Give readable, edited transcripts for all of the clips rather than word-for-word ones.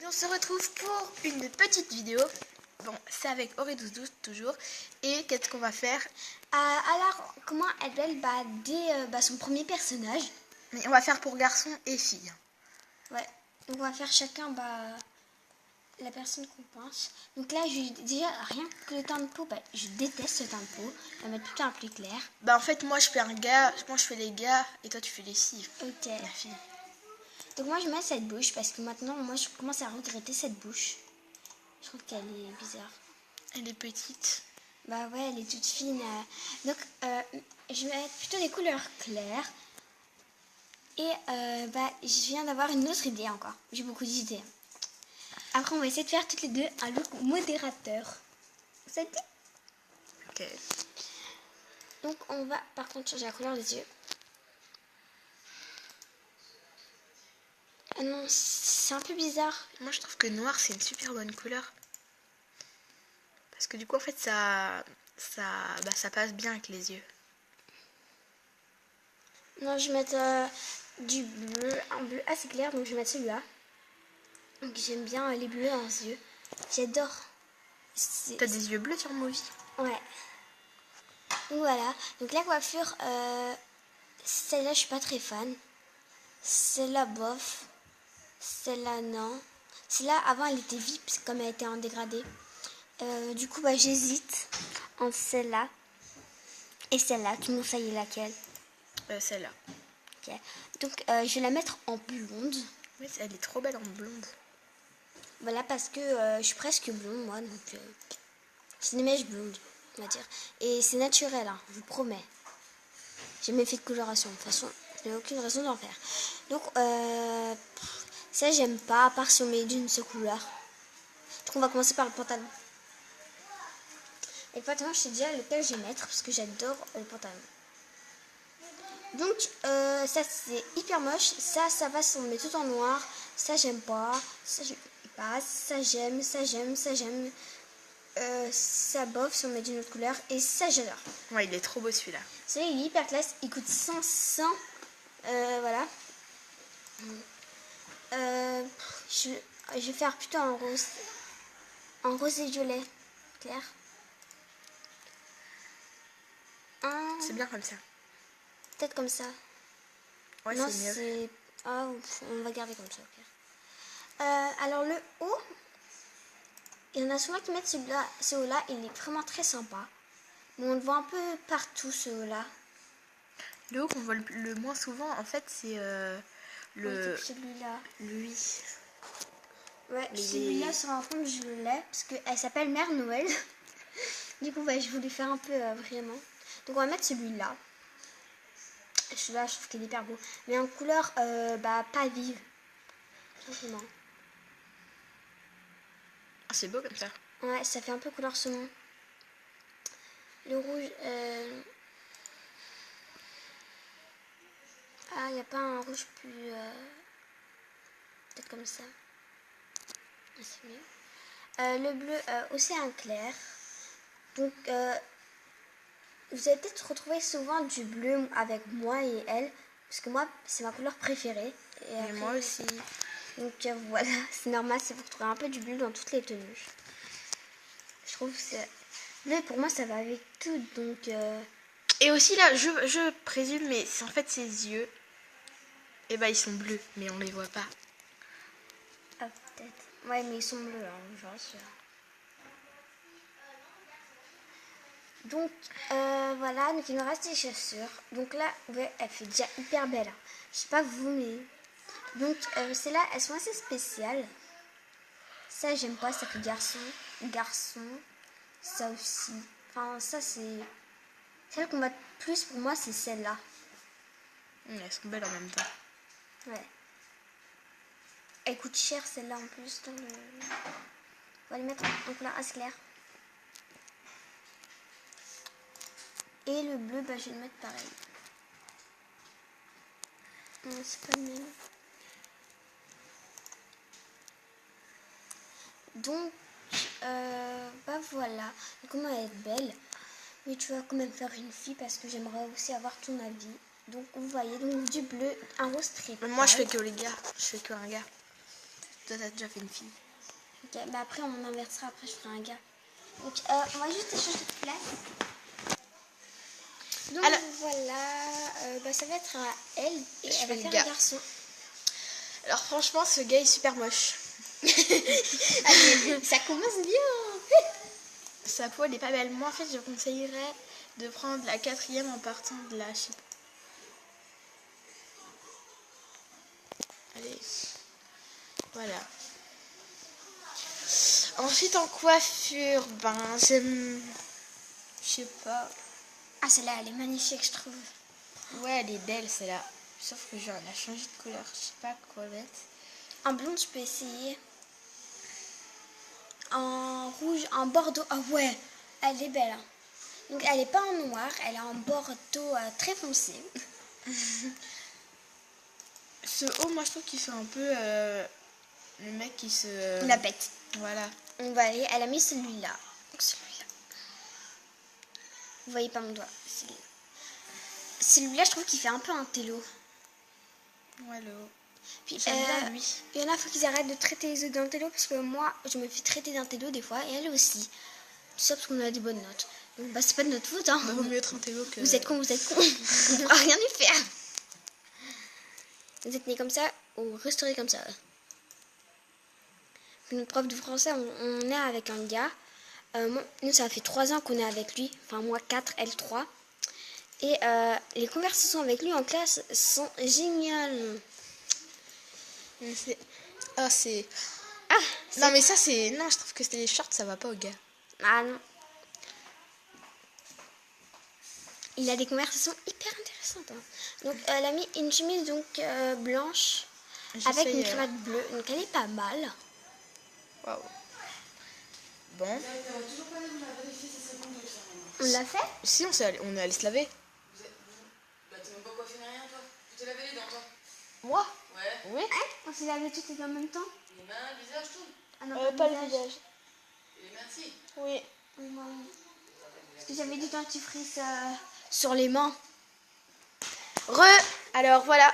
on se retrouve pour une petite vidéo. Bon, c'est avec Aurélie1212 toujours. Et qu'est-ce qu'on va faire? Alors, comment Adèle dès son premier personnage. Mais on va faire pour garçons et filles. Ouais, donc on va faire chacun la personne qu'on pense. Donc là, déjà, rien que le teint de peau, je déteste le teint de peau. On va mettre plutôt un plus clair. En fait, moi je fais un gars, moi je fais les gars et toi tu fais les filles. Ok. La fille. Donc moi je mets cette bouche parce que maintenant moi je commence à regretter cette bouche. Je trouve qu'elle est bizarre. Elle est petite. Bah ouais, elle est toute fine. Donc je vais mettre plutôt des couleurs claires. Et je viens d'avoir une autre idée encore. J'ai beaucoup d'idées. Après on va essayer de faire toutes les deux un look modérateur. Ça te dit? Ok. Donc on va par contre changer la couleur des yeux. Ah non, c'est un peu bizarre. Moi je trouve que noir c'est une super bonne couleur. Parce que du coup en fait ça passe bien avec les yeux. Non, je vais mettre du bleu, un bleu assez clair, donc je vais mettre celui-là. Donc j'aime bien les bleus dans les yeux. J'adore. T'as des yeux bleus sur Movie? Ouais. Donc voilà. Donc la coiffure, celle-là je suis pas très fan. Celle-là bof. Celle-là non. Celle-là avant elle était VIP comme elle était en dégradé. Du coup j'hésite entre celle-là et celle-là. Tout le monde sait laquelle. Celle-là. Ok. Donc je vais la mettre en blonde. Oui, elle est trop belle en blonde. Voilà parce que je suis presque blonde moi, donc c'est des mèches blondes, on va dire. Et c'est naturel, hein, je vous promets. J'ai jamais fait de coloration, de toute façon, je n'ai aucune raison d'en faire. Donc ça j'aime pas, à part si on met d'une seule couleur. Donc on va commencer par le pantalon. Et le pantalon, je sais déjà lequel je vais mettre, parce que j'adore le pantalon. Donc ça c'est hyper moche, ça va si on met tout en noir, ça j'aime pas, ça j'aime pas, ça j'aime, ça j'aime, ça j'aime, ça bof si on met d'une autre couleur, et ça j'adore. Ouais, il est trop beau celui-là. Celui-là il est hyper classe, il coûte 500, voilà. Je vais faire plutôt en rose et violet clair. C'est bien comme ça. Peut-être comme ça. Ouais, non, c'est mieux. On va garder comme ça. Okay. Alors le haut, il y en a souvent qui mettent ce haut-là, il est vraiment très sympa. Mais on le voit un peu partout ce haut-là. Le haut qu'on voit le moins souvent, en fait, c'est celui-là. Lui. Ouais, celui-là, sur un fond, je l'ai parce qu'elle s'appelle Mère Noël. Du coup, je voulais faire un peu vraiment. Donc, on va mettre celui-là. Celui-là, je trouve qu'il est hyper beau. Mais en couleur pas vive. Simplement. Ah, c'est beau comme ça. Ouais, ça fait un peu couleur saumon. Le rouge. Ah, il n'y a pas un rouge plus. Peut-être comme ça. C'est mieux. Le bleu, océan clair. Donc, vous allez peut-être retrouver souvent du bleu avec moi et elle. Parce que moi, c'est ma couleur préférée. Et après, moi aussi. Donc, voilà, c'est normal, c'est pour trouver un peu du bleu dans toutes les tenues. Je trouve que c'est... Bleu, pour moi, ça va avec tout. Donc, Et aussi, là, je présume, mais en fait, ses yeux, ils sont bleus, mais on les voit pas. Ah, peut-être. Ouais, mais ils sont bleus, hein, j'en suis sûre. Donc, voilà, donc il nous reste des chaussures. Donc là, ouais, elle fait déjà hyper belle. Je sais pas vous, mais... Donc, celles-là, elles sont assez spéciales. Ça, j'aime pas, ça fait garçon. Garçon. Ça aussi. Enfin, ça, c'est... Celle qu'on va plus pour moi, c'est celle-là. Elles sont belles en même temps. Ouais. Elle coûte cher, celle-là, en plus. Donc, on va les mettre en couleur assez claire. Et le bleu, je vais le mettre pareil. Non, c'est pas le même. Donc, voilà. Donc, comment elle est belle. Mais tu vas quand même faire une fille parce que j'aimerais aussi avoir ton avis. Donc, vous voyez, donc du bleu, un rose très pâle. Moi, je fais que les gars. Je fais que un gars. Toi, t'as déjà fait une fille. Ok, bah après on inversera, après je ferai un gars. Donc on va juste échanger de place. Donc Alors, voilà, bah, ça va être à elle et Je elle va fais le faire gars. un garçon. alors franchement, ce gars est super moche. Allez, ça commence bien. Sa peau, elle est pas belle. Moi, en fait, je conseillerais de prendre la 4e en partant de la chip. Allez. Voilà. Ensuite, en coiffure, ben, j'aime... Je sais pas. Ah celle-là elle est magnifique je trouve. Ouais, elle est belle, celle-là. Sauf que genre, elle a changé de couleur. Je sais pas quoi mettre. En blonde je peux essayer. En rouge, en bordeaux. Ah ouais, elle est belle. Hein. Donc elle est pas en noir, elle est en bordeaux très foncé. Ce haut, moi, je trouve qu'il fait un peu le mec qui se... La bête. Voilà. On va aller, elle a mis celui-là. Donc celui-là. Vous voyez pas mon doigt. Celui-là je trouve qu'il fait un peu un télo. Ouais, le haut. Puis J'aime bien lui. il y en a, faut qu'ils arrêtent de traiter les autres d'un télo parce que moi je me fais traiter d'un télo des fois et elle aussi. Tout ça parce qu'on a des bonnes notes. Donc bah c'est pas de notre faute hein. Bah, vaut mieux être un télo que... Vous êtes con, vous êtes con. On ne pourra rien y faire. Vous êtes nés comme ça, ou resterez comme ça. Notre prof de français, on est avec un gars. Nous, ça fait 3 ans qu'on est avec lui. Enfin, moi 4, elle 3. Et les conversations avec lui en classe sont géniales. Mais c'est... Ah, c'est... Ah, Non, mais ça, c'est... Non, je trouve que les shorts, ça va pas au gars. Ah non. Il a des conversations hyper intéressantes. Hein. Donc, elle a mis une chemise donc, blanche avec une cravate bleue. Donc, elle est pas mal. Waouh. Bon. On l'a fait? Si, on est allé se laver. Bah t'es même pas coiffé ni rien toi. Tu t'es lavé les dents toi? Moi? Ouais. Oui. Hein? On s'est lavé toutes les deux en même temps? Les mains, le visage, tout. Ah non, Pas le visage. Et les mains si. Oui. Oui, moi, oui. Parce que j'avais du dentifrice sur les mains. Alors, voilà.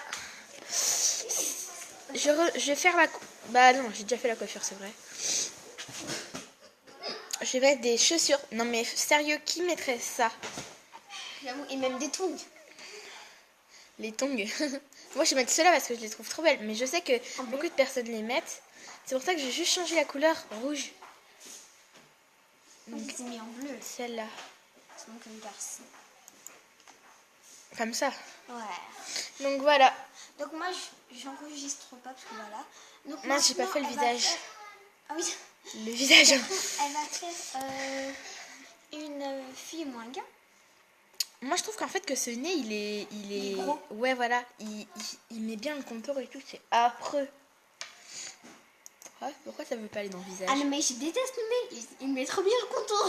Je vais faire la... Bah non, j'ai déjà fait la coiffure, c'est vrai. Je vais mettre des chaussures. Non mais sérieux, qui mettrait ça? J'avoue, et même des tongs. Les tongs. Moi, je vais mettre ceux-là parce que je les trouve trop belles. Mais je sais que beaucoup de personnes les mettent. C'est pour ça que j'ai juste changé la couleur rouge. Donc, il s'est mis en bleu. Celle-là. C'est donc une garçon. Comme ça. Ouais. Donc voilà. Donc, moi, j'enregistre pas parce que voilà. Donc, Non, j'ai pas fait le maintenant, elle va visage. faire- Ah oui. Le visage. Elle va faire une fille ou un gars. Moi, je trouve qu'en fait que ce nez, il est gros. Ouais, voilà. Il met bien le contour et tout. C'est affreux. Ouais, pourquoi ça veut pas aller dans le visage? Ah non, mais je déteste le nez. Il met trop bien le contour.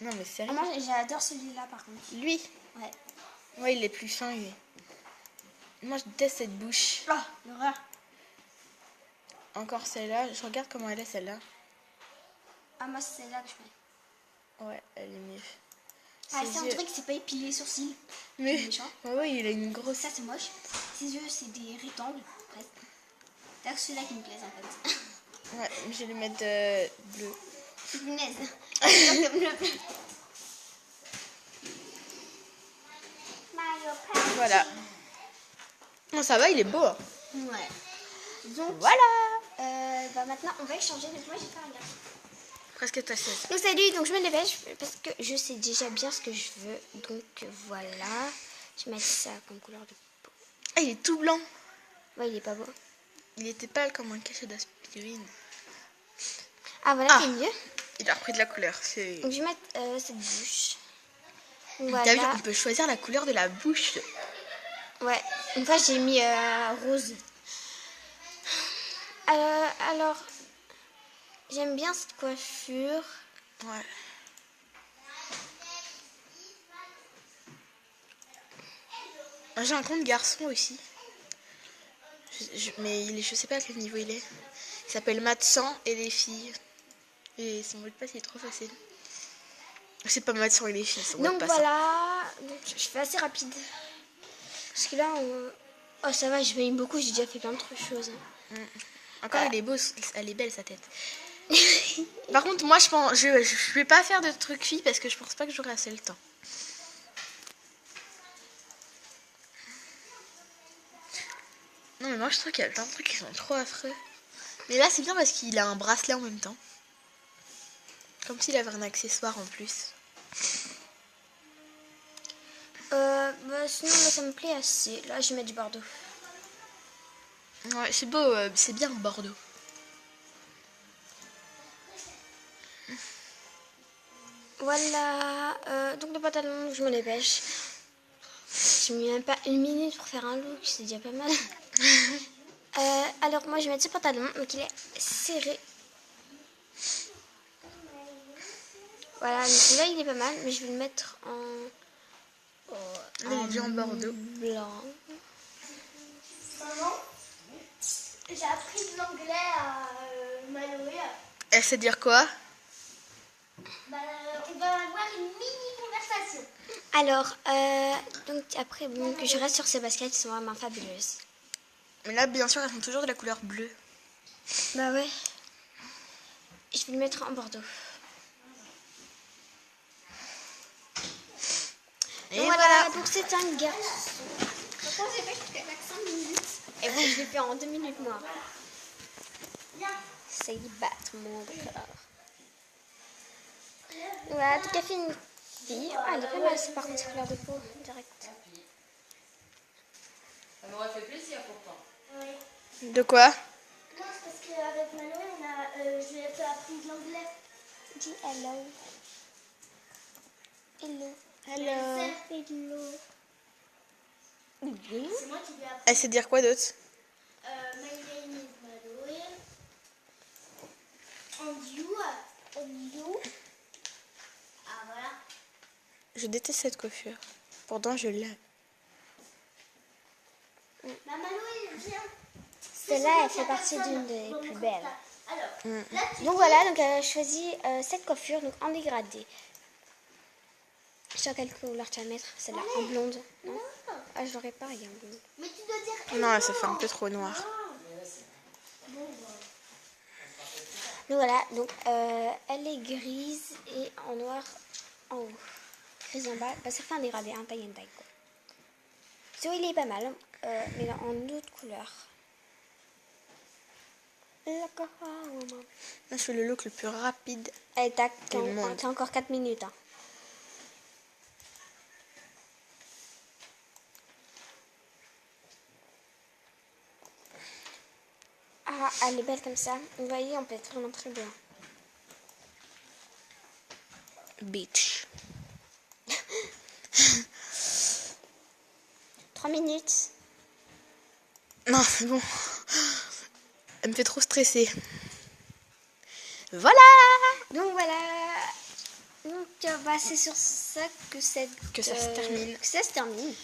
Non, mais Ah, sérieux. moi, j'adore celui-là par contre. Lui. Ouais. Ouais, il est plus fin, lui. Moi, je déteste cette bouche. Oh, l'horreur. Encore celle-là. Je regarde comment elle est, celle-là. Ah, moi, c'est celle-là que je mets. Ouais, elle est mieux. Ah, Ses c'est un yeux- truc, c'est pas épilé les sourcils. Mais... C'est méchant. Ouais, il a une grosse... Ça, c'est moche. Ses yeux, c'est des rectangles, presque. C'est que ceux-là qui me plaisent, en fait. Ouais, je vais lui mettre bleu. Punaise. C'est comme le bleu. Voilà. Non, ça va, il est beau. Hein. Ouais. Donc, Voilà. bah maintenant, on va échanger. Donc, moi, j'ai fait un gars. Presque ta 16. Donc, salut. Donc, je me dépêche parce que je sais déjà bien ce que je veux. Donc, voilà. Je vais mettre ça comme couleur de peau. Ah, il est tout blanc. Ouais, il est pas beau. Il était pâle comme un cachet d'aspirine. Ah, voilà, Ah. c'est mieux. Il a repris de la couleur. C'est... Donc, je vais mettre cette bouche. T'as vu, Voilà. on peut choisir la couleur de la bouche. Ouais, une fois j'ai mis rose. Alors, j'aime bien cette coiffure. Ouais. Moi, j'ai un compte garçon aussi. Mais je sais pas à quel niveau il est. Il s'appelle Matt100 et les filles. Et son mot de passe il est trop facile. C'est pas Matt100 et les filles, son mot de Donc passe. voilà, donc, je fais assez rapide. Parce que là, oh ça va, je m'aime beaucoup, j'ai déjà fait plein de choses. Hein. Encore, il est beau, elle est belle sa tête. Par contre, moi, je vais pas faire de trucs filles parce que je pense pas que j'aurai assez le temps. Non, mais moi, je trouve qu'il y a plein de trucs qui sont trop affreux. Mais là, c'est bien parce qu'il a un bracelet en même temps. Comme s'il avait un accessoire en plus. Sinon, là, ça me plaît assez. Là, je vais mettre du bordeaux. Ouais, c'est beau, c'est bien Bordeaux. Voilà. Donc, le pantalon, je me dépêche. J'ai mis même pas une minute pour faire un look, c'est déjà pas mal. Alors, moi, je vais mettre ce pantalon, donc il est serré. Voilà, donc là, il est pas mal, mais je vais le mettre en... Là, il est déjà en Bordeaux. Blanc. Maman, j'ai appris de l'anglais à Maloé. Elle sait dire quoi? On va avoir une mini conversation. Alors, donc après, bon, je reste sur ces baskets qui sont vraiment fabuleuses. Mais là, bien sûr, elles sont toujours de la couleur bleue. Bah ouais. Je vais le mettre en bordeaux. Et Donc voilà. donc c'est un garçon. Pourquoi j'ai fait jusqu'à 5 minutes? Et bon, je l'ai fait en 2 minutes, moi. Viens. Ça y bat mon cœur. Voilà, tout à fait une fille. Ah, elle est pas mal, c'est par contre, sa couleur de peau, direct. Ça m'aurait fait plaisir pourtant. Oui. De quoi? Non, c'est parce qu'avec Maloé, je lui ai appris de l'anglais. Dis hello. Hello. Hello. Hello. C'est moi qui lui ai appris. Elle sait dire quoi d'autre? My name is Maloé. And you? And you? Ah, voilà. Je déteste cette coiffure. Pourtant, je l'aime. Maloé, viens. Celle-là, elle fait partie d'une des plus belles. Alors, là, tu Donc voilà, donc elle a choisi cette coiffure donc en dégradé. Sur quelle couleur tu vas mettre? Celle-là en blonde, non? Ah, je l'aurais pas, regarde. Blonde. Mais tu dois dire. Non, là, ça fait un peu trop noir. Donc voilà, donc elle est grise et en noir en haut. Grise en bas, bah, ça fait un dégradé, un tie and dye quoi. So, il est pas mal, mais en autre couleur. Là, je fais le look le plus rapide. Et tac, Tout le monde. t'as encore 4 minutes. Hein. Ah, elle est belle comme ça. Vous voyez, on peut être vraiment très bien. Beach. 3 minutes. Non, c'est bon. Elle me fait trop stresser. Voilà. Donc voilà. Donc bah, c'est sur ça que Que ça se termine. Que ça se termine.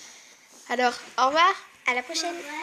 Alors, au revoir. À la prochaine.